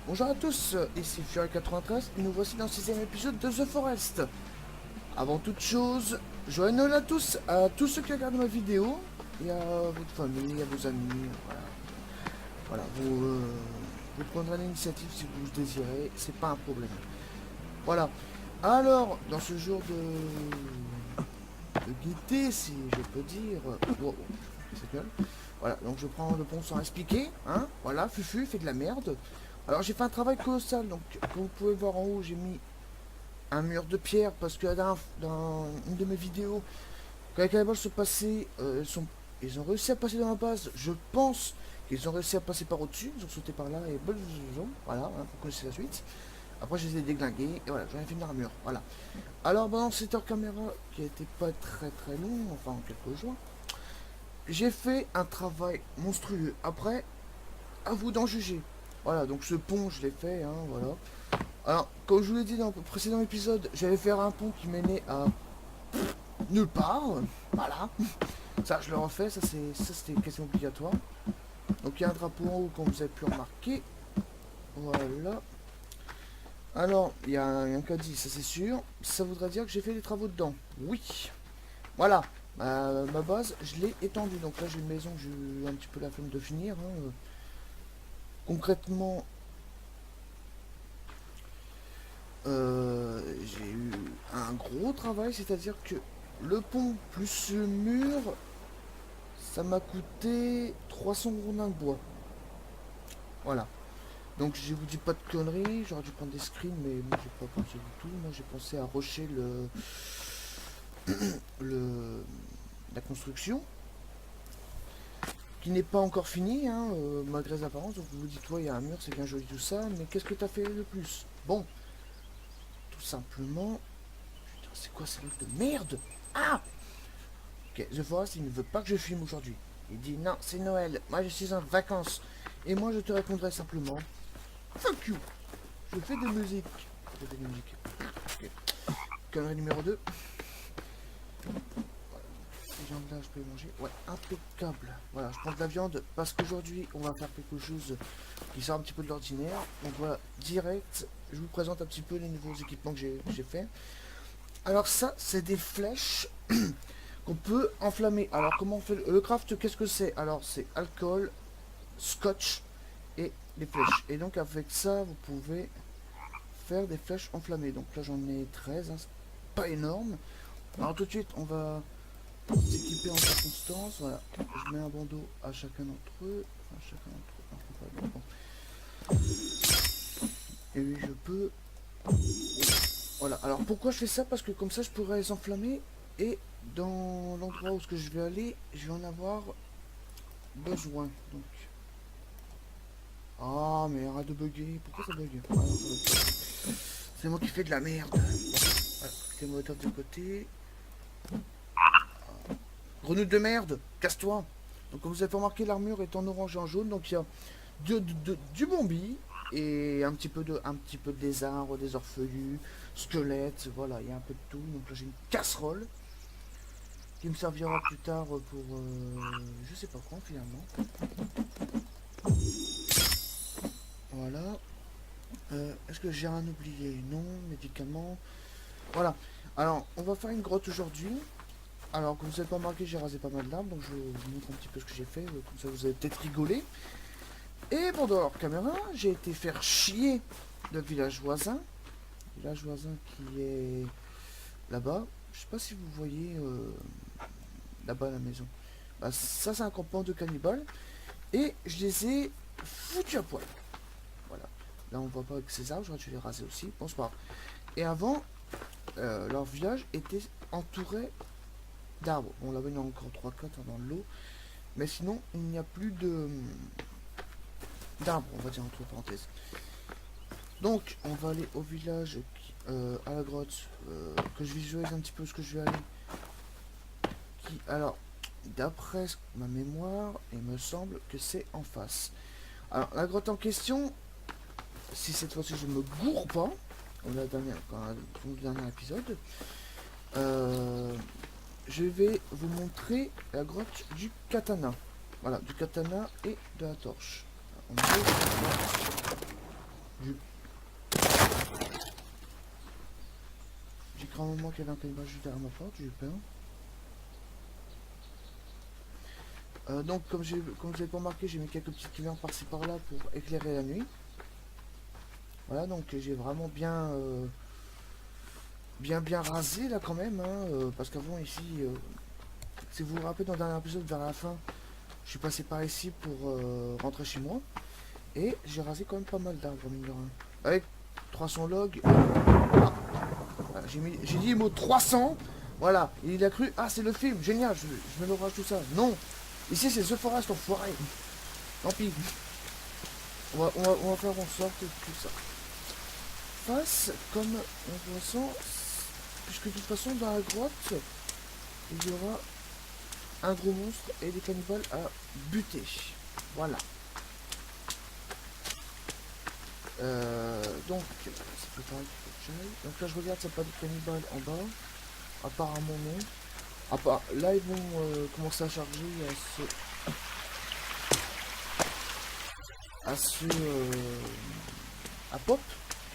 Bonjour à tous, ici Fury93 et nous voici dans le 6ème épisode de The Forest. Avant toute chose, joyeux Noël à tous ceux qui regardent ma vidéo, et à votre famille, à vos amis, voilà, vous prendrez l'initiative si vous le désirez, c'est pas un problème. Voilà, alors, dans ce jour de gaieté, si je peux dire, c'est gueule. Voilà, donc je prends le pont sans expliquer, hein, voilà, Fufu fait de la merde. Alors j'ai fait un travail colossal, donc comme vous pouvez voir en haut, j'ai mis un mur de pierre parce que dans une de mes vidéos, quand les cannibales sont passés, ils ont réussi à passer dans la base. Je pense qu'ils ont réussi à passer par au-dessus, ils ont sauté par là et voilà, hein, vous connaissez la suite. Après je les ai déglingués et voilà, j'en ai fait une armure, voilà. Alors pendant cette heure caméra qui a été pas très très long, enfin en quelques jours, j'ai fait un travail monstrueux. Après, à vous d'en juger. Voilà, donc ce pont, je l'ai fait, hein, voilà. Alors, comme je vous l'ai dit dans le précédent épisode, j'allais faire un pont qui menait à nulle part. Voilà. Ça, je le refais, ça c'était quasiment obligatoire. Donc il y a un drapeau en haut, comme vous avez pu remarquer. Voilà. Alors, il y a un caddie, ça c'est sûr. Ça voudrait dire que j'ai fait des travaux dedans. Oui. Voilà. Ma base, je l'ai étendue. Donc là, j'ai une maison que j'ai eu un petit peu la flemme de finir, hein. Concrètement, j'ai eu un gros travail, c'est-à-dire que le pont plus le mur, ça m'a coûté 300 rondins de bois. Voilà. Donc je vous dis pas de conneries, j'aurais dû prendre des screens, mais moi j'ai pas pensé du tout. Moi j'ai pensé à rocher le la construction, qui n'est pas encore finie, hein, malgré les apparences. Donc vous vous dites, toi il y a un mur, c'est bien joli tout ça, mais qu'est-ce que t'as fait de plus? Bon, tout simplement. Putain, c'est quoi ces trucs de merde? Ah, ok, The Forest, il ne veut pas que je filme aujourd'hui. Il dit non, c'est Noël, moi je suis en vacances. Et moi je te répondrai simplement fuck you. Je fais des musiques. Je fais des musiques. Ok. Connerie numéro 2. Les viandes là, je peux les manger. Ouais, impeccable. Voilà, je prends de la viande parce qu'aujourd'hui on va faire quelque chose qui sort un petit peu de l'ordinaire. Donc voilà, direct, je vous présente un petit peu les nouveaux équipements que j'ai fait. Alors ça, c'est des flèches qu'on peut enflammer. Alors comment on fait le craft? Qu'est-ce que c'est? Alors c'est alcool, scotch et les flèches. Et donc avec ça, vous pouvez faire des flèches enflammées. Donc là j'en ai 13, hein, c'est pas énorme. Alors tout de suite, on va s'équiper en circonstance. Voilà, je mets un bandeau à chacun d'entre eux. Enfin, chacun d'entre eux. Non, pas bon. Et oui, je peux. Voilà, alors pourquoi je fais ça? Parce que comme ça, je pourrais les enflammer. Et dans l'endroit où ce que je vais aller, je vais en avoir besoin. Donc. Ah, mais arrête de bugger. Pourquoi ça bug? Ah, non, ça bug. C'est moi qui fais de la merde. Voilà, c'est le moteur de côté. Grenouille de merde, casse-toi. Donc comme vous avez remarqué, l'armure est en orange et en jaune. Donc il y a du bombi et un petit peu des arbres, des orphelus, squelettes. Voilà, il y a un peu de tout. Donc là j'ai une casserole qui me servira plus tard pour je sais pas quand finalement. Voilà. Est-ce que j'ai un oublié? Non, médicaments. Voilà. Alors, on va faire une grotte aujourd'hui. Alors, comme vous n'avez pas remarqué, j'ai rasé pas mal d'arbres, donc je vous montre un petit peu ce que j'ai fait, comme ça vous allez peut-être rigoler. Et bon, dans leur caméra, j'ai été faire chier le village voisin. Village voisin qui est là-bas. Je sais pas si vous voyez là-bas la maison. Bah, ça, c'est un campement de cannibales. Et je les ai foutus à poil. Voilà. Là, on voit pas avec ces arbres, j'aurais dû les raser aussi. Bon, c'est pas grave. Et avant, leur village était entouré d'arbres. Bon, là-bas, il y en a encore 3-4 dans l'eau. Mais sinon, il n'y a plus de d'arbres, on va dire entre parenthèses. Donc, on va aller au village, à la grotte, que je visualise un petit peu ce que je vais aller. Alors, d'après ma mémoire, il me semble que c'est en face. Alors, la grotte en question, si cette fois-ci je me gourre pas, comme le dernier épisode, je vais vous montrer la grotte du katana. Voilà, du katana et de la torche. On J'ai cru un moment qu'il y avait un cannibale juste derrière ma porte, j'ai eu peur. Donc comme vous avez pas remarqué, j'ai mis quelques petites lumières par-ci par-là pour éclairer la nuit. Voilà, donc j'ai vraiment bien rasé là quand même, hein, parce qu'avant ici, si vous vous rappelez dans le dernier épisode vers la fin, je suis passé par ici pour rentrer chez moi. Et j'ai rasé quand même pas mal d'arbres, mine de rien. Avec 300 logs. Voilà, j'ai dit le mot 300. Voilà, et il a cru, ah c'est le film, génial, je me l'orage tout ça. Non, ici c'est The Forest, enfoiré. Tant pis. On va faire en sorte que tout ça passe comme un poisson. Puisque de toute façon dans la grotte, il y aura un gros monstre et des cannibales à buter. Voilà. Donc, c'est pas pareil qu'il faut que j'aille. Donc là, je regarde, ça pas de cannibales en bas. Apparemment, non. Ah, bah, là, ils vont commencer à charger à pop,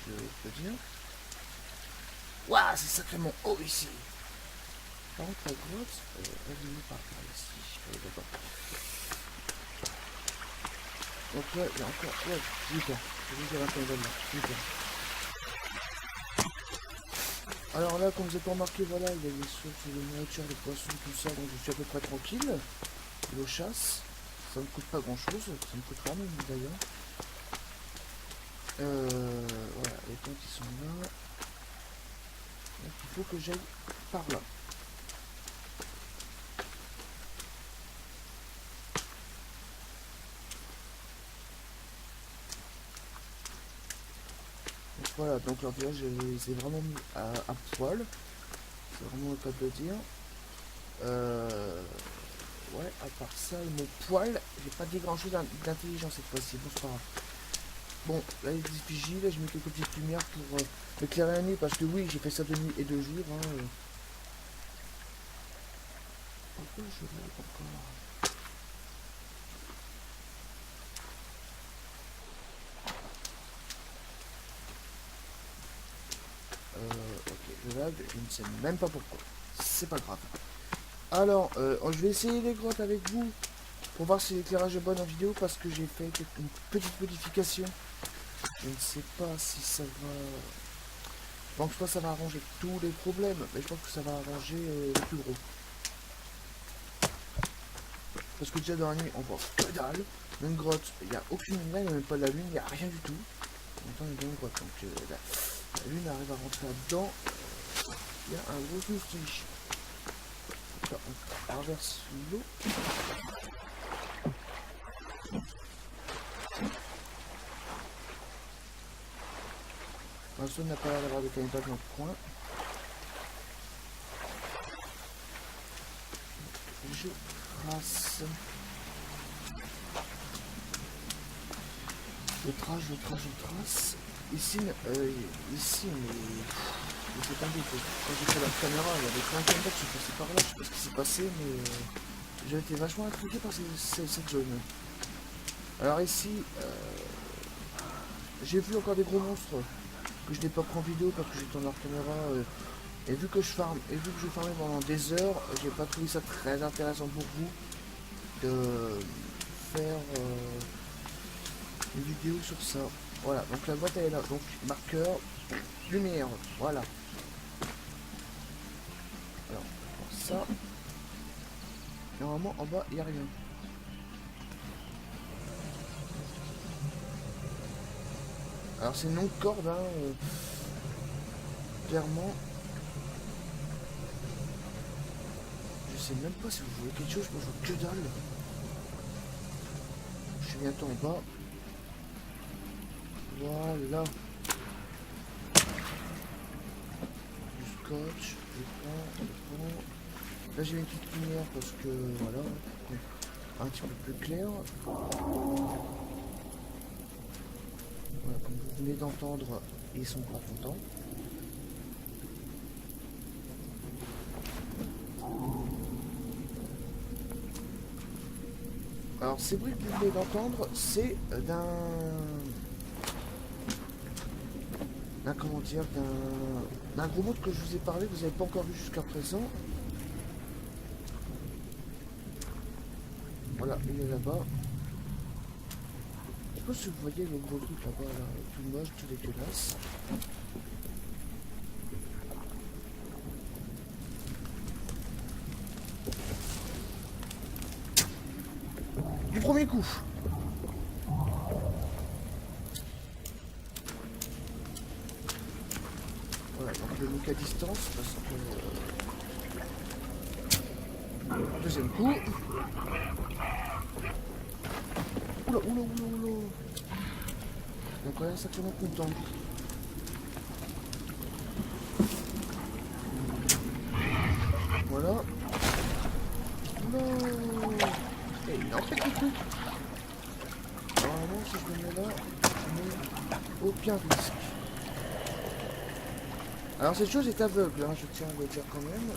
je peux dire. Waouh, c'est sacrément haut ici. Par contre, la grotte, elle est par ici. D'accord. Donc là, il y a encore. Ouais, 8 ans. Je vais dire un cannibale là. 8 ans. Alors là, comme vous avez pas remarqué, voilà, il y a des sources de nourriture, des poissons, tout ça, donc je suis à peu près tranquille. L'eau chasse, ça me coûte pas grand chose, ça me coûte rien même d'ailleurs. Voilà, les tentes qui sont là. Donc il faut que j'aille par là. Donc voilà, donc là je les ai vraiment mis à poil. C'est vraiment le cas de le dire. Ouais, à part ça, mon poil, j'ai pas dit grand chose d'intelligent cette fois-ci, bon c'est pas grave. Bon, là il y a des vigiles, là j'ai mis quelques petites lumières pour éclairer la nuit, parce que oui, j'ai fait ça de nuit et de jour. Hein, Pourquoi je l'ai encore ok, je lag, je ne sais même pas pourquoi. C'est pas grave. Alors, je vais essayer les grottes avec vous pour voir si l'éclairage est bon en vidéo parce que j'ai fait une petite modification. Je ne sais pas si ça va... Je pense pas que ça va arranger tous les problèmes, mais je pense que ça va arranger le plus gros. Parce que déjà dans la nuit, on voit que dalle. Dans une grotte, il n'y a aucune lumière, il n'y a même pas de la lune, il n'y a rien du tout. En même temps, on est dans une grotte, donc la lune arrive à rentrer là-dedans. Il y a un gros moustiche. On traverse l'eau. Personne n'a pas l'air d'avoir de cannibales dans le coin. Je trace. Je trace. Ici, ici, mais c'est tombé. Quand j'ai fait la caméra, il y avait plein de cannibales qui sont passés par là. Je sais pas ce qui s'est passé, mais j'ai été vachement intrigué par cette zone. Alors ici, j'ai vu encore des gros monstres que je n'ai pas pris en vidéo parce que j'étais en hors caméra. Et vu que je farmais pendant des heures, j'ai pas trouvé ça très intéressant pour vous de faire une vidéo sur ça. Voilà, donc la boîte elle est là, donc marqueur, lumière, voilà. Alors, pour ça, normalement en bas il n'y a rien. Alors c'est non corde, hein, clairement. Je sais même pas si vous voyez quelque chose, moi je vois que dalle. Je suis bientôt en bas. Voilà. Du scotch, je prends. Là j'ai mis une petite lumière parce que voilà, un petit peu plus clair. Voilà, comme vous venez d'entendre, ils sont pas contents. Alors ces bruits que vous venez d'entendre, c'est comment dire, d'un gros mot que je vous ai parlé, que vous n'avez pas encore vu jusqu'à présent. Voilà, il est là-bas. Je sais pas si vous voyez le gros truc là-bas, là, tout moche, tout dégueulasse. Du premier coup. Voilà, donc le look à distance parce que... deuxième coup. Oula, oula, oula, oula. Donc on est sacrément content. Voilà. Non. Et il en fait du coup. Normalement, si je me mets là, je n'ai aucun risque. Alors cette chose est aveugle, hein, je tiens à le dire quand même.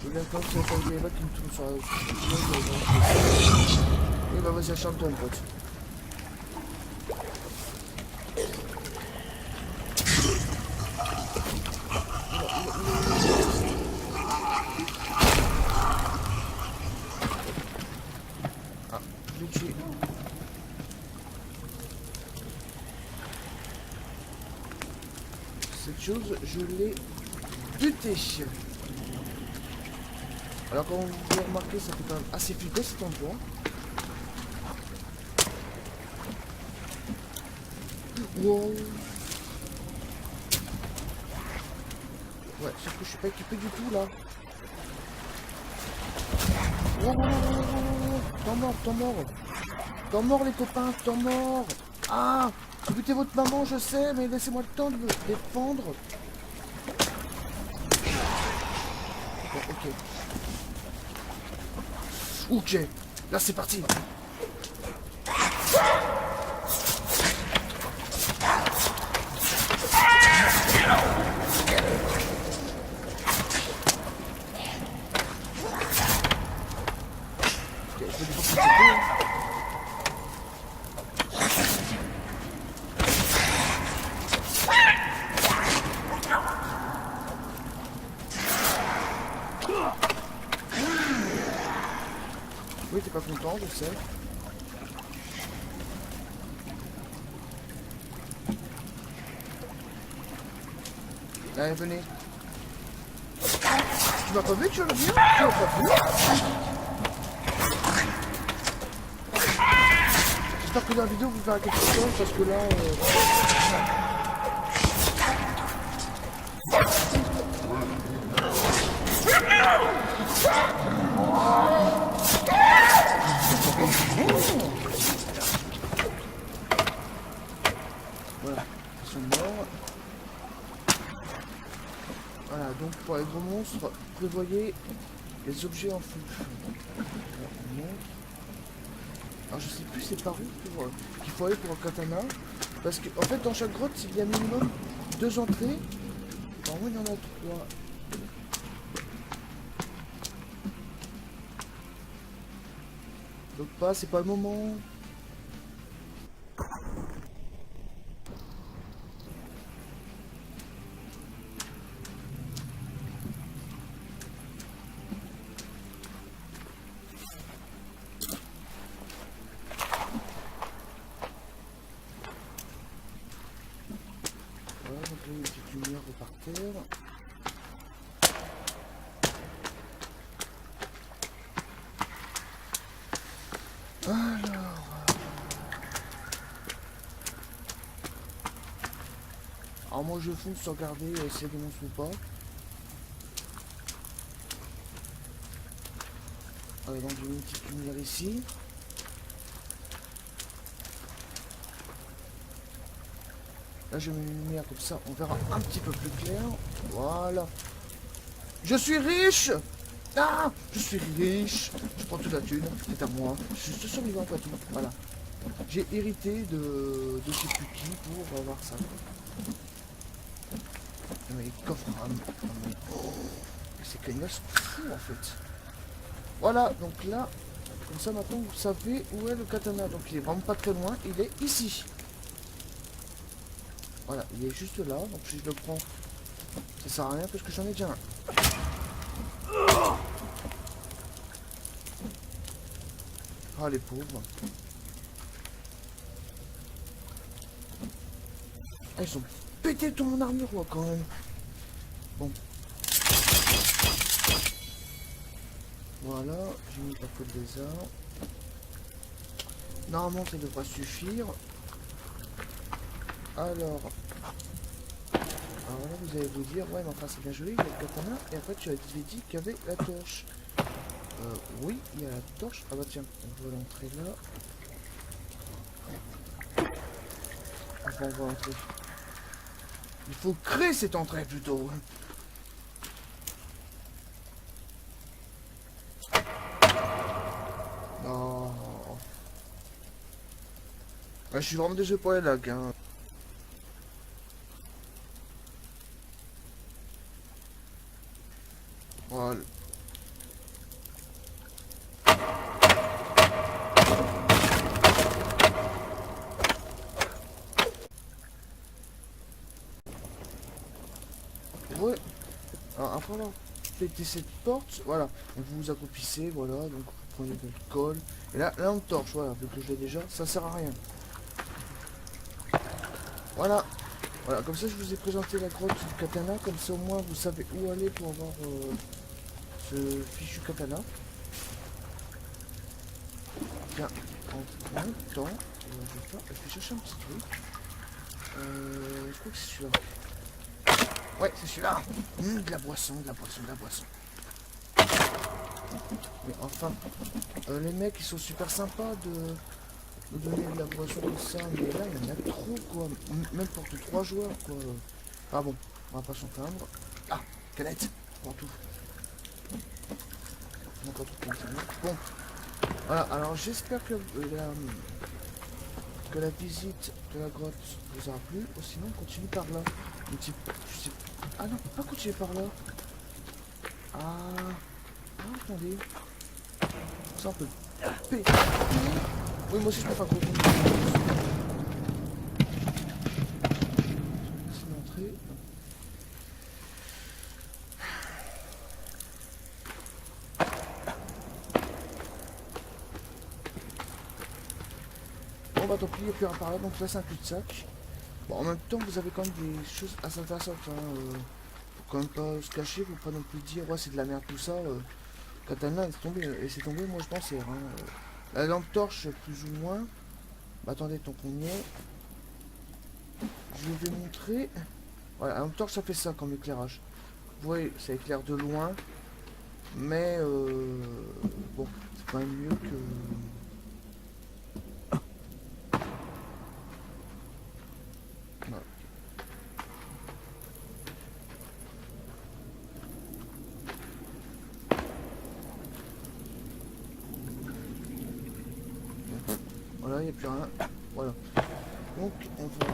Je viens quand c'est un là qui me tourne sur la... Et bah vas-y, achète ton pote. Ah, je l'ai tué. Cette chose, je l'ai buté. Alors comme vous pouvez remarquer, ça fait quand même assez flipper cet endroit. Wow. Ouais, sauf que je suis pas équipé du tout là. Wow, wow, wow, wow, wow. Temps mort, temps mort. Temps mort les copains, temps mort. Ah, butez votre maman, je sais, mais laissez-moi le temps de me défendre. Bon, ok. Ok, là c'est parti. Oui, t'es pas content, je sais. Allez, venez. Tu m'as pas vu, tu vas venir? Tu m'as pas vu? J'espère que dans la vidéo vous verrez quelque chose parce que là... Voilà, ils sont morts. Voilà, donc pour les gros monstres, prévoyez les objets en feu. Alors je sais plus c'est par où qu'il faut aller pour un katana. Parce que en fait dans chaque grotte il y a minimum 2 entrées. Normalement il y en a 3. Donc pas, c'est pas le moment. Voilà, donc là, une petite lumière par terre. Alors moi je fonce sans regarder si y a des monstres ou pas. Allez, donc j'ai mis une petite lumière ici. Là je mets une lumière comme ça, on verra un petit peu plus clair. Voilà. Je suis riche. Ah, je suis riche. Je prends toute la thune, c'est à moi. Je suis juste survivant après tout. Voilà. J'ai hérité de je sais plus qui pour avoir ça. mais les coffres ces canons sont fous en fait. Voilà, donc là, comme ça maintenant vous savez où est le katana. Donc il est vraiment pas très loin, il est ici. Voilà, il est juste là, donc si je le prends, ça sert à rien parce que j'en ai déjà un. Ah les pauvres. Ah, ils ont pété tout mon armure quoi, quand même. Bon. Voilà, j'ai mis la faute des armes. Normalement ça devrait suffire. Alors là vous allez vous dire, ouais mais enfin c'est bien joli, il y a le katana, et après tu avais dit qu'il y avait la torche. Oui, il y a la torche. Ah bah tiens, on va l'entrer là. Enfin on va entrer. Il faut créer cette entrée plutôt. Non. Ah, je suis vraiment désolé pour les lags. Hein. Voilà. Ouais. Alors après avoir pété cette porte, voilà. Donc vous vous accroupissez, voilà. Donc vous prenez votre colle. Et là on torche, voilà. Vu que je l'ai déjà, ça sert à rien. Voilà. Voilà, comme ça je vous ai présenté la grotte du katana. Comme ça au moins vous savez où aller pour avoir ce fichu katana. Bien, en même temps, je vais chercher un petit truc. Je crois que c'est celui-là. Ouais, c'est celui-là. De la boisson, de la boisson, de la boisson. Mais enfin, les mecs, ils sont super sympas de nous donner de la boisson comme ça. Mais là, il y en a trop, quoi. Même pour que 3 joueurs, quoi. Ah bon, on va pas s'en plaindre. Ah, canette, pour tout. N'importe quoi. Bon, voilà, alors j'espère que la visite de la grotte vous aura plu. Ou sinon, continue par là. Je sais... Ah non, pas continuer par là. Ah, attendez. Ça, on peut péter. Oui, moi aussi, je peux pas continuer. C'est l'entrée. Bon, bah tant pis, il n'y a plus rien par là. Donc là, c'est un cul-de-sac. Bon, en même temps, vous avez quand même des choses assez intéressantes. Hein. Faut quand même pas se cacher. Faut pas non plus dire, ouais, c'est de la merde tout ça. Katana, c'est tombé, moi je pensais. Hein. La lampe torche, plus ou moins. Bah, attendez, tant qu'on y est. Je vais montrer. Voilà, la lampe torche, ça fait ça comme éclairage. Vous voyez, ça éclaire de loin. Mais, bon, c'est quand même mieux que... Voilà. Voilà, il n'y a plus rien. Voilà. Donc, on va...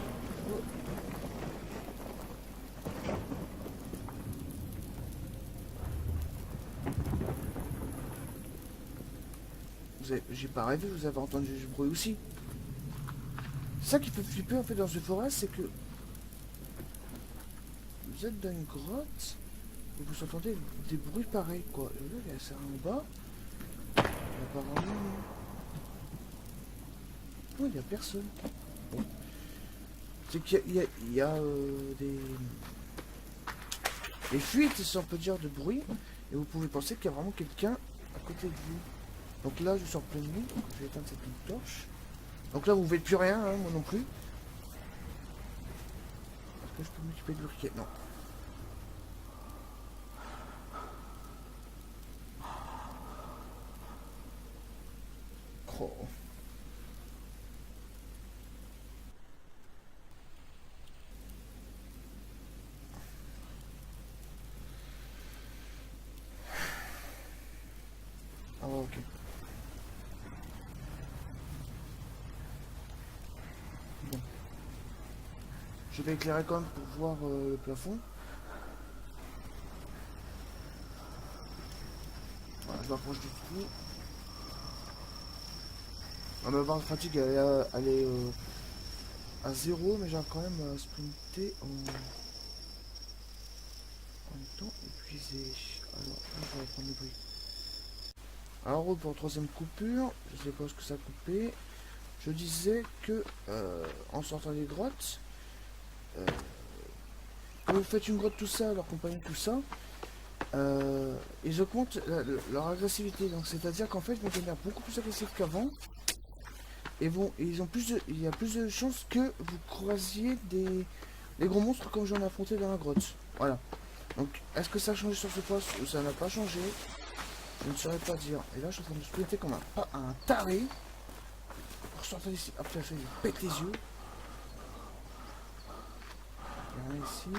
J'ai pas rêvé, vous avez entendu du bruit aussi. C'est ça qui peut flipper en fait dans ce forêt, c'est que vous êtes dans une grotte et vous entendez des bruits pareils quoi. Et là, il y a ça en bas. Apparemment... Oh, il n'y a personne. Bon. C'est qu'il y a des fuites, si on peut dire, de bruit. Et vous pouvez penser qu'il y a vraiment quelqu'un à côté de vous. Donc là, je suis en pleine nuit. Donc je vais éteindre cette lampe torche. Donc là, vous ne faites plus rien, hein, moi non plus. Est-ce que je peux m'occuper de l'urquet? Non. Oh. Ah, ok. Bon. Je vais éclairer quand même pour voir le plafond. je m'approche du trou. Ah, ma barre de fatigue, elle est à 0, mais j'arrive quand même à sprinter en temps épuisé. Alors, là, je vais reprendre le bruit. Alors, pour la troisième coupure, je sais pas ce que ça a coupé. Je disais que, en sortant des grottes, quand vous faites une grotte tout ça, leur compagnie tout ça, ils augmentent leur agressivité. Donc, c'est-à-dire qu'en fait, ils vont devenir beaucoup plus agressifs qu'avant. Et ils ont il y a plus de chances que vous croisiez des gros monstres comme j'en ai affronté dans la grotte. Voilà. Donc, est-ce que ça a changé sur ce poste ou ça n'a pas changé? Je ne saurais pas dire. Et là, je suis en train de sprinter comme un taré. Pour sortir d'ici. Hop, là, je pète les yeux. Il y en a ici.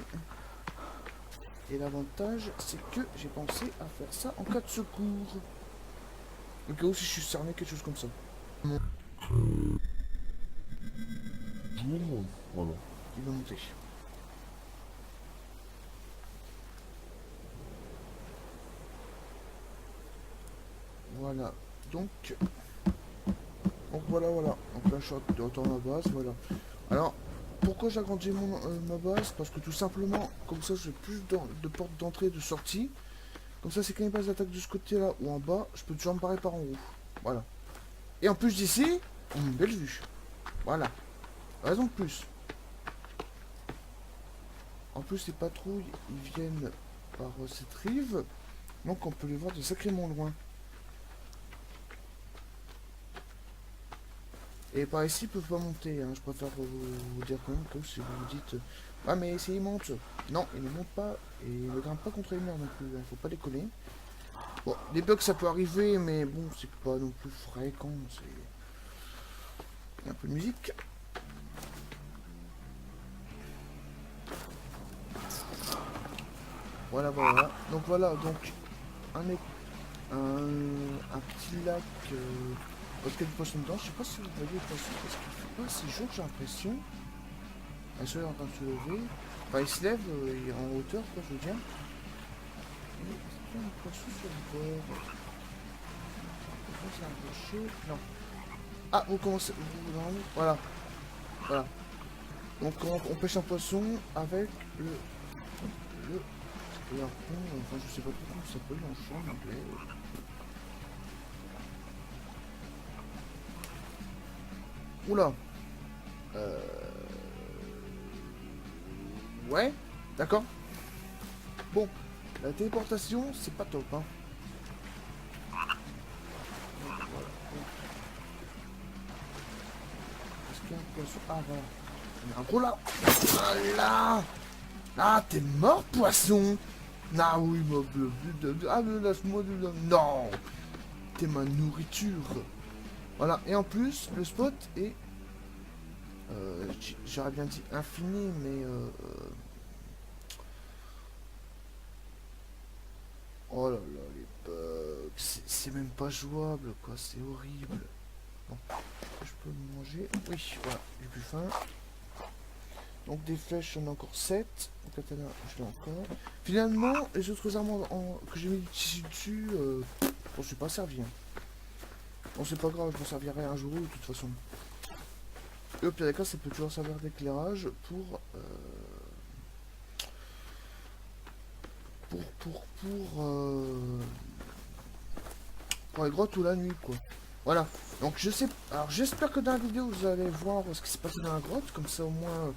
Et l'avantage, c'est que j'ai pensé à faire ça en cas de secours. Au cas où si je suis cerné, quelque chose comme ça. Voilà. Il va monter. Voilà. Donc voilà. Donc là, je suis de retour à ma base. Voilà. Alors, pourquoi j'agrandis ma base? Parce que tout simplement, comme ça, j'ai plus de portes d'entrée et de sortie. Comme ça, c'est quand il passe l'attaque de ce côté-là ou en bas, je peux toujours me barrer par en haut. Voilà. Et en plus d'ici, une belle vue. Voilà. Raison de plus. En plus, les patrouilles, ils viennent par cette rive. Donc, on peut les voir de sacrément loin. Et par ici, ils peuvent pas monter. Hein. Je préfère vous dire quand même que si vous vous dites... Ah, mais si ils montent. Non, ils ne montent pas. Et ils ne grimpent pas contre les murs non plus. Hein. Faut pas déconner. Bon, des bugs, ça peut arriver, mais bon, c'est pas non plus fréquent. Il y a un peu de musique. Voilà. Donc voilà, donc un petit lac avec quelques poissons dedans. Je sais pas si vous voyez les poissons parce qu'il fait pas si jour, j'ai l'impression. Un soleil est en train de se lever. Enfin, il se lève il est en hauteur, quoi, je veux dire. Et est-ce qu'il y a un poisson sur le bord? C'est un rocher. Non. Ah, vous commencez. Voilà. Donc on pêche un poisson avec le harpon, enfin je sais pas trop comment ça s'appelle en anglais. Oula. Ouais, d'accord. Bon, la téléportation, c'est pas top, hein. Voilà. Est-ce qu'il y a un poisson? Ah, voilà. Il y a un gros là. Voilà. Ah, t'es mort, poisson. Ah oui, ah, laisse-moi de... Non. T'es ma nourriture. Voilà, et en plus, le spot est... j'aurais bien dit infini, mais... oh là là, les bugs... C'est même pas jouable, quoi, c'est horrible. Bon, je peux me manger... Oui, voilà, j'ai plus faim. Donc des flèches, j'en ai encore 7. Le katana, je l'ai encore. Finalement, les autres armes que j'ai mis du tissu dessus, je suis pas servi. Hein. Bon, c'est pas grave, je m'en servirai un jour de toute façon. Et au pire des cas, ça peut toujours servir d'éclairage pour les grottes ou la nuit, quoi. Voilà. Donc je sais. Alors j'espère que dans la vidéo vous allez voir ce qui s'est passé dans la grotte, comme ça au moins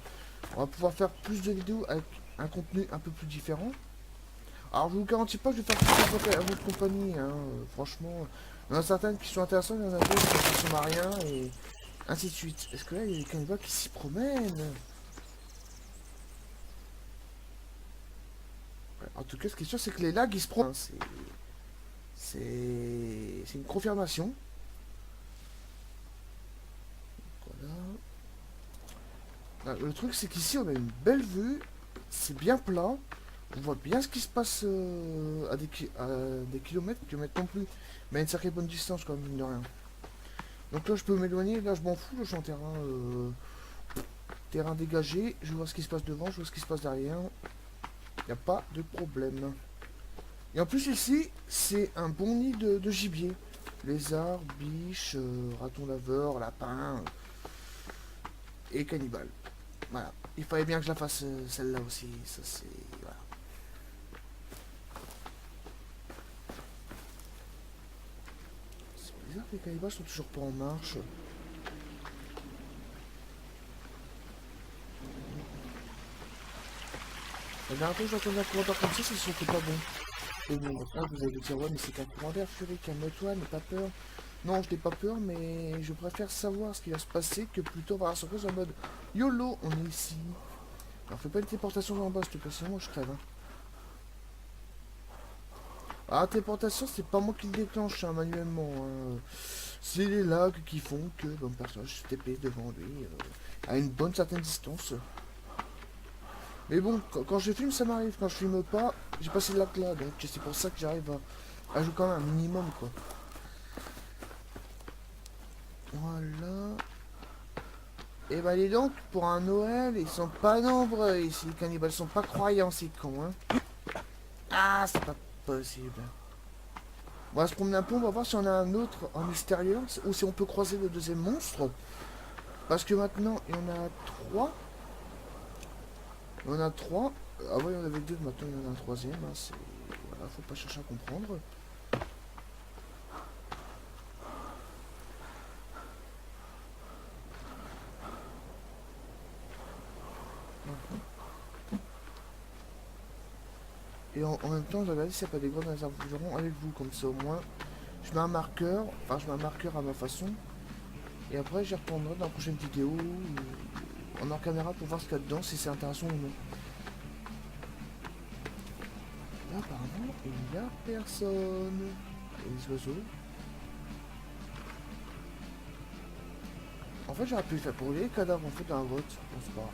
on va pouvoir faire plus de vidéos avec un contenu un peu plus différent. Alors je vous garantis pas que je vais faire à votre compagnie, hein, franchement. Il y en a certaines qui sont intéressantes, il y en a d'autres qui ne sont à rien et ainsi de suite. Est-ce que là il y a des cannibales qui s'y promènent? Ouais, en tout cas ce qui est sûr c'est que les lags ils se promènent. C'est une confirmation. Voilà. Le truc c'est qu'ici on a une belle vue, c'est bien plat, on voit bien ce qui se passe à des kilomètres non plus, mais à une sacrée bonne distance quand même, mine de rien. Donc là je peux m'éloigner, là je m'en fous, là, je suis en terrain dégagé, je vois ce qui se passe devant, je vois ce qui se passe derrière, il n'y a pas de problème. Et en plus ici, c'est un bon nid de gibier. Lézards, biches, ratons laveurs, lapins et cannibales. Voilà. Il fallait bien que je la fasse celle-là aussi. Ça c'est. Voilà. C'est bizarre que les cannibales sont toujours pas en marche. La dernière fois que j'ai entendu un commentaire comme ça se sentait pas bon. Et bon, maintenant vous allez me dire, ouais, mais c'est qu'un commentaire, Fury, calme-toi, n'aie pas peur. Non, je n'ai pas peur, mais je préfère savoir ce qui va se passer que plutôt avoir la surprise en mode YOLO, on est ici. Alors fais pas une téléportation en bas, s'il te plaît, sinon moi je crève. Hein. Ah, la téléportation, c'est pas moi qui le déclenche hein, manuellement. Hein. C'est les lags qui font que mon personnage se TP devant lui à une bonne certaine distance. Mais bon, quand je filme, ça m'arrive. Quand je filme pas, j'ai passé le lac là. Donc c'est pour ça que j'arrive à jouer quand même un minimum, quoi. Voilà. Et bah dis donc, pour un Noël, ils sont pas nombreux ici. Les cannibales sont pas croyants, c'est con, hein. Ah, c'est pas possible. On va se promener un peu, on va voir si on a un autre en mystérieux ou si on peut croiser le deuxième monstre. Parce que maintenant, il y en a trois. Il y en a trois. Avant, il y en avait deux, maintenant, il y en a un troisième. Hein. C'est... Voilà, faut pas chercher à comprendre. Et en même temps, je regarde s'il n'y a pas des gros dans les environs avec vous, comme ça au moins. Je mets un marqueur, enfin je mets un marqueur à ma façon. Et après, j'y retournerai dans la prochaine vidéo ou en hors caméra pour voir ce qu'il y a dedans, si c'est intéressant ou non. Là, apparemment, il n'y a personne. Et les oiseaux. En fait, j'aurais pu le faire pour les cadavres en fait dans un vote. Bon, c'est pas grave.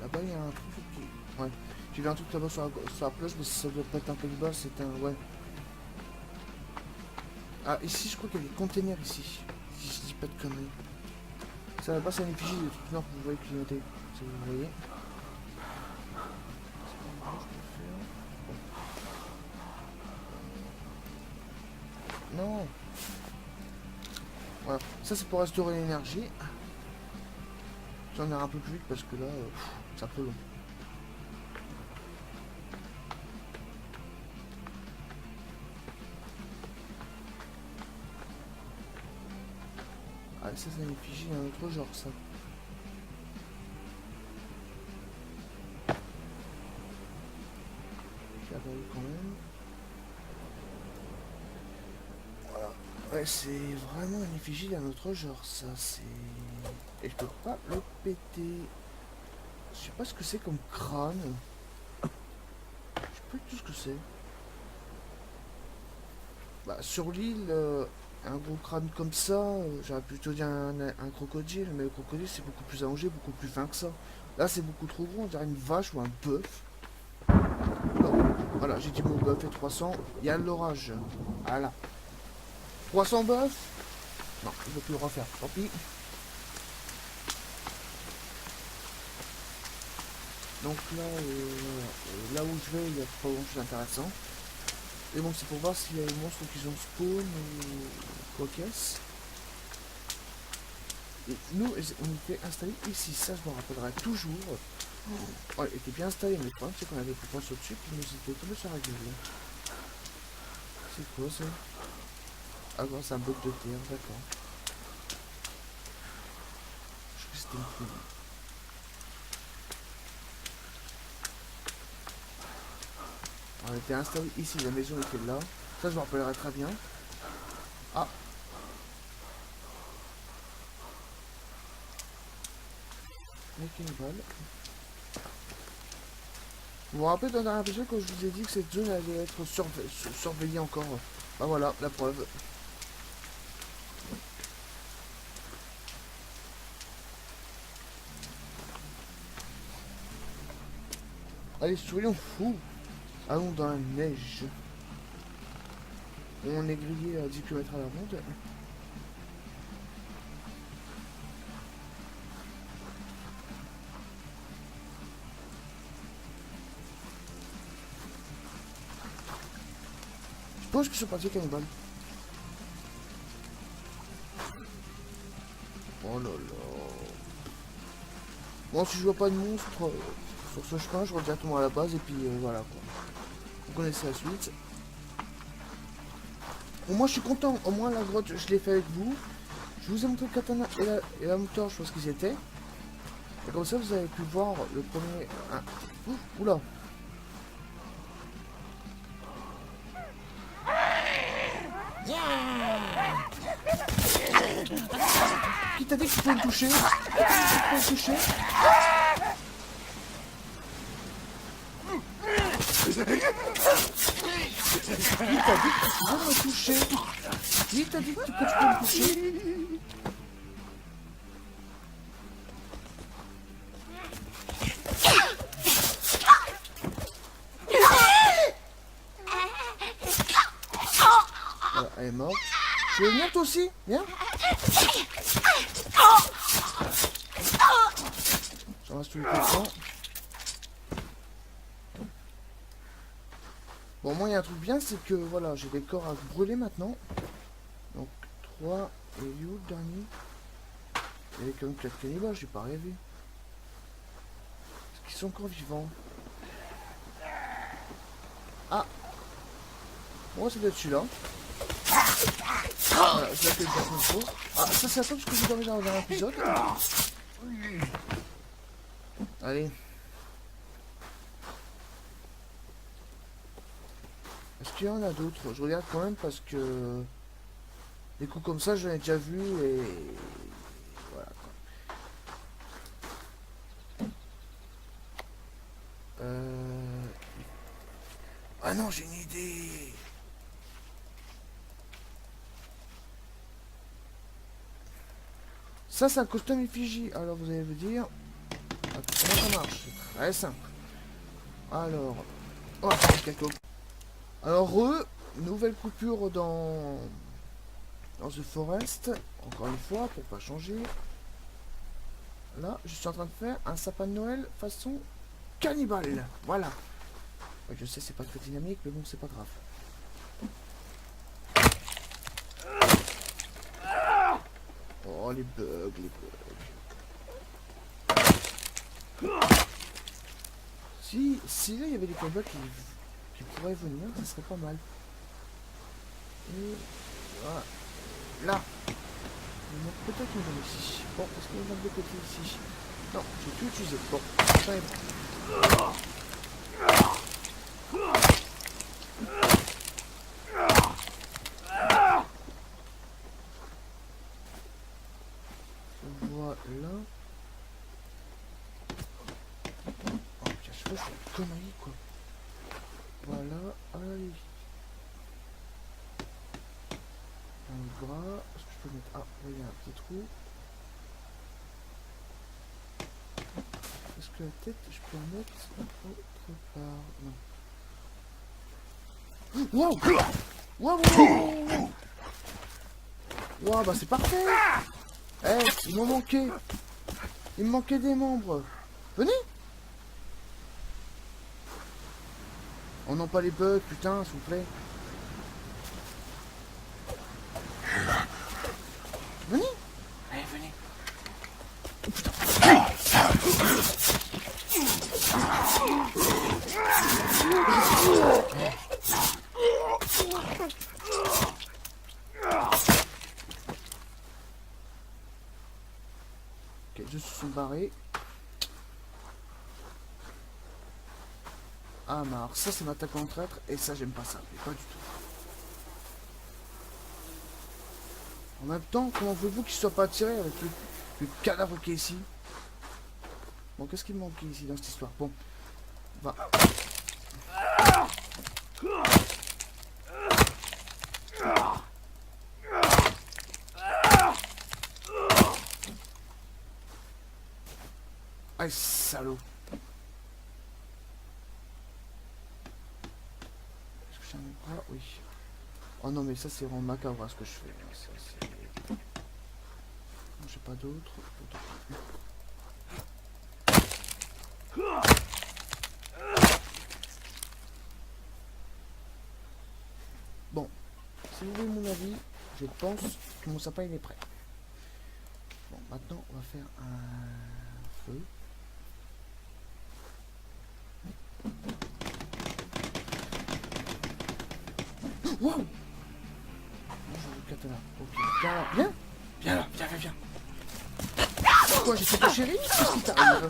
Là-bas, il y a un truc qui. Ouais. J'ai vu un truc là-bas sur la plage, mais ça doit pas être un cannibale, c'est un. Ouais. Ah, ici, je crois qu'il y a des containers ici. Si je dis pas de conneries. Ça là-bas, c'est un effigie des trucs noirs que vous voyez clignoter. Si vous voyez. Non. Voilà. Ça, c'est pour restaurer l'énergie. J'en ai un peu plus vite parce que là, c'est un peu long. Ah, ça, c'est une effigie d'un autre genre, ça. J'ai apparu quand même. Voilà. Ouais, c'est vraiment une effigie d'un autre genre, ça. C'est. Et je peux pas le péter. Je sais pas ce que c'est comme crâne. Je sais pas du tout ce que c'est. Bah, sur l'île, un gros crâne comme ça, j'aurais plutôt dit un crocodile, mais le crocodile c'est beaucoup plus allongé, beaucoup plus fin que ça. Là c'est beaucoup trop gros, on dirait une vache ou un bœuf. Non, voilà, j'ai dit mon bœuf et 300, il y a l'orage. Voilà. 300 bœufs. Non, je ne veux plus le refaire, tant pis. Donc là, là où je vais, il n'y a pas grand chose d'intéressant. Et bon, c'est pour voir s'il y a des monstres qui ont spawn ou quoi qu'est-ce. Et nous, on était installés ici, ça je me rappellerai toujours. Ouais, il était bien installé, mais le problème c'est qu'on avait des points au-dessus, puis nous étions tombés sur la gueule. C'est quoi ça? Ah non, c'est un bloc de terre, d'accord. Je crois que c'était une poule. On était installé ici, la maison était là. Ça je me rappellerai très bien. Ah, il y a qu'une balle. Vous vous rappelez dans la dernière épisode quand je vous ai dit que cette zone allait être surveillée encore? Bah voilà, la preuve. Allez, soyons fous. Allons dans la neige. On est grillé à 10 km à la ronde. est-ce que je suis parti cannibale? Oh là là. Bon, si je vois pas de monstre sur ce chemin, je reviens directement à la base et puis voilà quoi. Vous connaissez la suite. Bon, moi je suis content, au moins la grotte je l'ai fait avec vous. Je vous ai montré le katana et la moteur, je pense qu'ils étaient. Et comme ça vous avez pu voir le premier... Ah. Oula. Qui t'a dit que tu peux me toucher? Qui t'a dit que tu peux me toucher? Qui t'a dit que tu peux me toucher? Qui t'a dit que tu peux me toucher? Voilà, elle est morte. Tu veux venir toi aussi? Viens. J'en reste tout le temps. Bon, moi, il y a un truc bien, c'est que, voilà, j'ai des corps à brûler maintenant. Donc, 3. Et où le dernier? Il y avait quand même 4 cannibales, j'ai pas rêvé. Est-ce qu'ils sont encore vivants? Ah! Bon, ça doit être celui-là. Voilà, je l'appelle bien comme il faut. Ah, ça, c'est un truc que j'ai dormi dans un épisode. Allez. Est-ce qu'il y en a d'autres? Je regarde quand même parce que des coups comme ça, j'en ai déjà vu et voilà quoi. Ah non, j'ai une idée. Ça, c'est un costume effigie. Alors, vous allez me dire... Comment ça marche? C'est très simple. Alors... Oh, caco. Alors, nouvelle coupure dans The Forest. Encore une fois, pour pas changer. Là, je suis en train de faire un sapin de Noël façon cannibale. Voilà. Ouais, je sais, c'est pas très dynamique, mais bon, c'est pas grave. Oh, les bugs, les bugs. Si là, il y avait des combats qui pourraient venir, ça serait pas mal. Et voilà. Là. Il manque peut-être une zone ici. Bon, est-ce qu'il y a une zone de côté ici? Non, j'ai tout utilisé. Bon, ça est bon. Voilà. Oh, putain, je fais une connerie, quoi. Voilà, allez. Dans le bras, est-ce que je peux mettre... Ah, là, il y a un petit trou. Est-ce que la tête, je peux en mettre autre part? Non. Wow! Wow, wow, wow. Wow, bah c'est parfait! Eh, il m'en manquait! Il me manquait des membres! Venez! On n'a pas les bugs, putain, s'il vous plaît! Venez! Allez, venez! Oh, putain! Ok, je suis barré. Ah, marre, ça c'est m'attaque en traître, et ça j'aime pas ça, mais pas du tout. En même temps, comment voulez-vous qu'il soit pas attiré avec le cadavre qui est ici? Bon, qu'est-ce qui me manque ici dans cette histoire? Bon, va. Ah, salaud. Est-ce que j'ai un bras? Oui. Oh non, mais ça c'est vraiment macabre ce que je fais. Non, j'ai pas d'autre. Bon, si vous voulez mon avis, je pense que mon sapin il est prêt. Bon, maintenant on va faire un feu. Wow! Moi je veux le katana. Ok, viens là, viens! Viens là, viens. Quoi, j'ai fait ton chéri? Qu'est-ce qui t'arrive?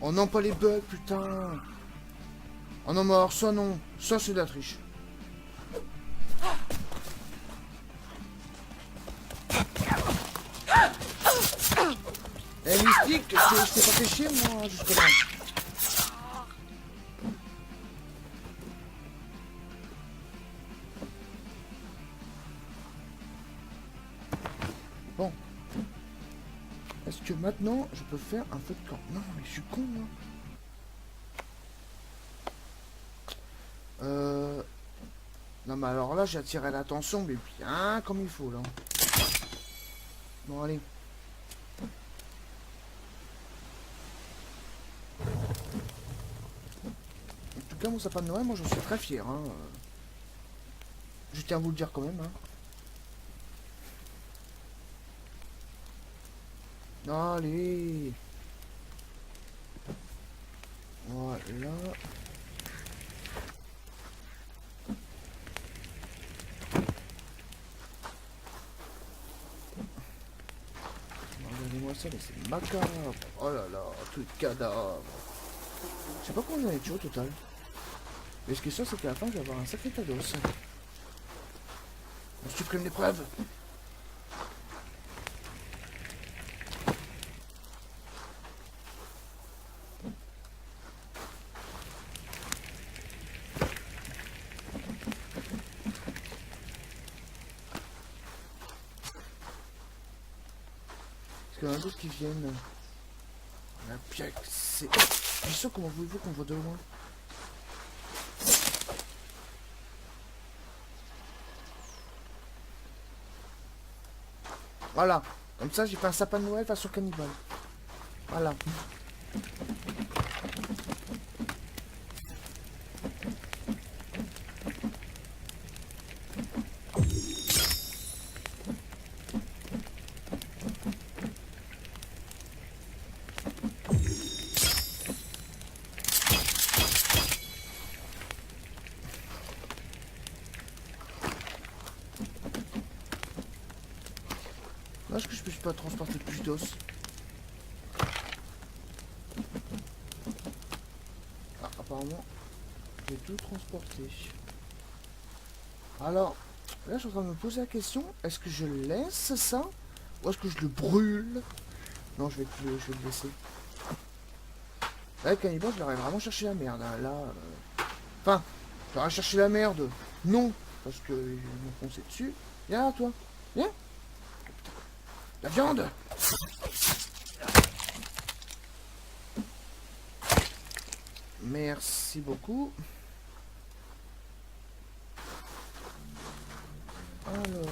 Oh non, pas les bugs, putain! Oh non, mort, ça non, ça c'est de la triche. Eh Mystique, je t'ai pas fait chier moi jusque là. Bon. Est-ce que maintenant je peux faire un feu de camp? Non mais je suis con moi. Non mais alors là j'ai attiré l'attention mais bien comme il faut là. Bon allez. En tout cas mon sapin de Noël, moi j'en suis très fier. Hein. Je tiens à vous le dire quand même. Hein. Allez. Voilà. Regardez-moi ça, mais c'est macabre. Oh là là, tout cadavre. Je sais pas combien j'en ai tué au total. Mais ce qui est sûr, c'est qu'à la fin, je vais avoir un sacré tas d'os. On supprime les preuves. Parce qu'il y en a d'autres qui viennent. La pièce, c'est... Je suis sûr, comment voulez-vous qu'on voit de loin? Voilà. Comme ça, j'ai fait un sapin de Noël façon cannibale. Voilà. Est-ce que je puisse pas transporter plus d'os? Ah, apparemment, j'ai tout transporté. Alors, là, je suis en train de me poser la question, est-ce que je laisse ça? Ou est-ce que je le brûle? Non, je vais le laisser. Là, cannibale, je l'aurais vraiment cherché la merde. Hein. Là, enfin, j'aurais cherché la merde. Non, parce que ils m'ont foncé dessus. Viens là, toi. Viens. La viande. Merci beaucoup. Alors...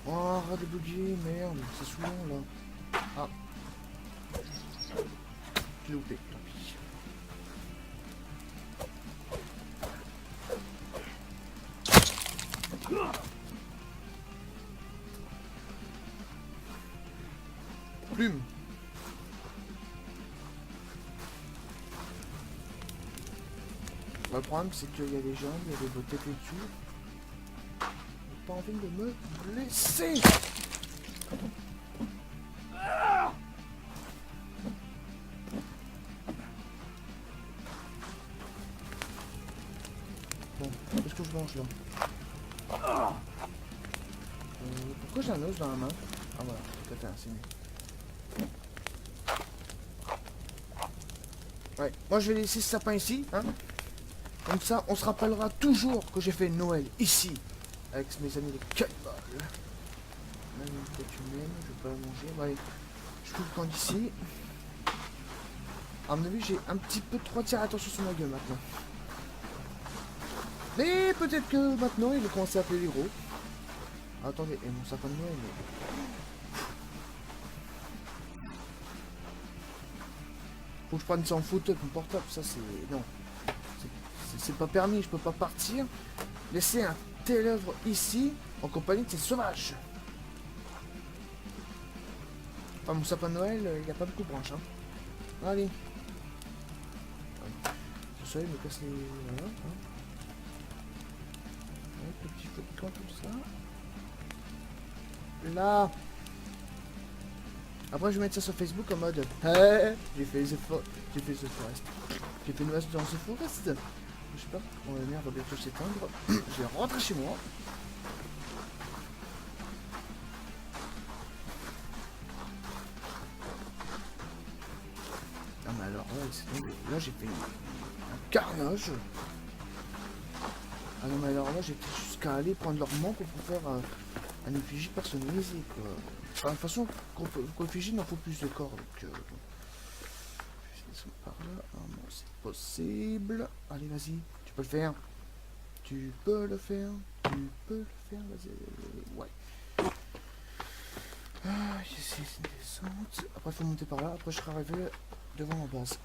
Oh, arrête de bouger, merde, c'est saoulant là. Ah. J'ai loupé, tant pis. Plume. Le problème c'est qu'il y a des jambes, il y a des beautés dessus. J'ai pas envie de me blesser. Bon, qu'est-ce que je mange là? Pourquoi j'ai un os dans la main? Ah voilà, peut-être c'est mieux. Ouais, moi je vais laisser ce sapin ici, hein. Comme ça, on se rappellera toujours que j'ai fait Noël ici, avec mes amis les cannibales. Même une tête humaine, je vais pas la manger. Bon, allez, je coupe le camp d'ici. À mon avis, j'ai un petit peu trop attiré l'attention sur ma gueule maintenant. Mais peut-être que maintenant, il va commencer à appeler les gros. Ah, attendez, et mon sapin de Noël, Faut que je prenne ça en photo avec mon portable. Ça, c'est... Non. C'est pas permis. Je peux pas partir. Laisser un tel œuvre ici, en compagnie de ces sauvages. Enfin, mon sapin de Noël, il n'y a pas beaucoup de branches. Hein. Allez. Le soleil me casse les... Voilà. Hein. Avec le petit feu de camp, tout ça. Là. Après, je vais mettre ça sur Facebook en mode hey, j'ai fait les efforts, j'ai fait ce forest. J'ai fait une masse dans ce forest. J'espère que la lumière va bientôt s'éteindre. Je vais rentrer chez moi. Ah, mais alors là, là j'ai fait un carnage. Ah non, mais alors là, j'étais jusqu'à aller prendre leur manque pour faire un effigie personnalisé, quoi. Enfin, de toute façon, pour effigie, il en faut plus de corps, donc... je descends par là. Ah non, c'est possible. Allez, vas-y, tu peux le faire. Tu peux le faire. Tu peux le faire, vas-y. Ouais. Ah, ici, c'est une descente. Après, il faut monter par là. Après, je serai arrivé devant ma base.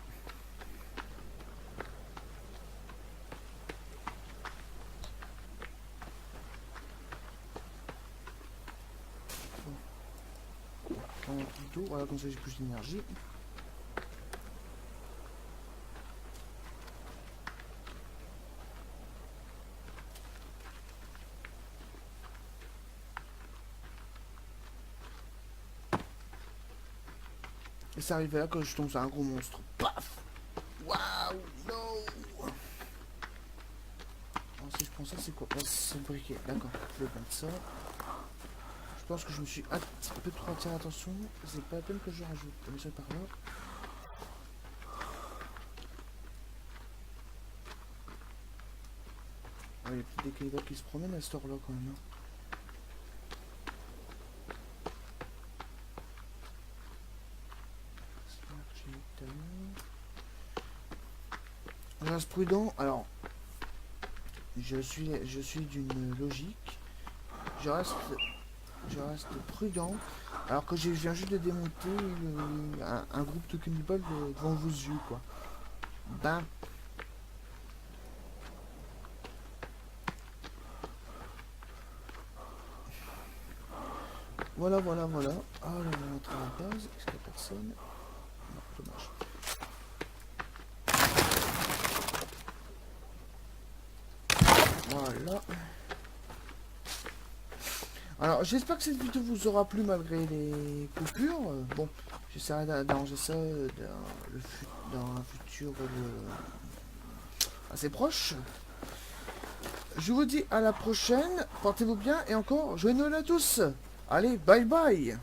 Voilà, comme ça j'ai plus d'énergie. Et c'est arrivé là quand je tombe sur un gros monstre. Paf! Waouh! No! Alors, si je prends ça, c'est quoi? C'est le briquet. D'accord, je vais mettre ça. Je pense que je me suis un petit peu trop attiré l'attention. C'est pas la peine que je rajoute. Mais ça par là. Il y a peut-être des calibres qui se promènent à cette heure-là quand même. Je reste prudent. Alors, je suis d'une logique. Je reste prudent. Alors que je viens juste de démonter un groupe de cannibales devant vos yeux, quoi. Ben. Voilà. Ah là, on va rentrer à la base. Est-ce qu'il n'y a personne? Non, dommage. Voilà. Alors, j'espère que cette vidéo vous aura plu malgré les coupures. Bon, j'essaierai d'arranger ça dans un futur assez proche. Je vous dis à la prochaine. Portez-vous bien et encore, joyeux Noël à tous. Allez, bye bye.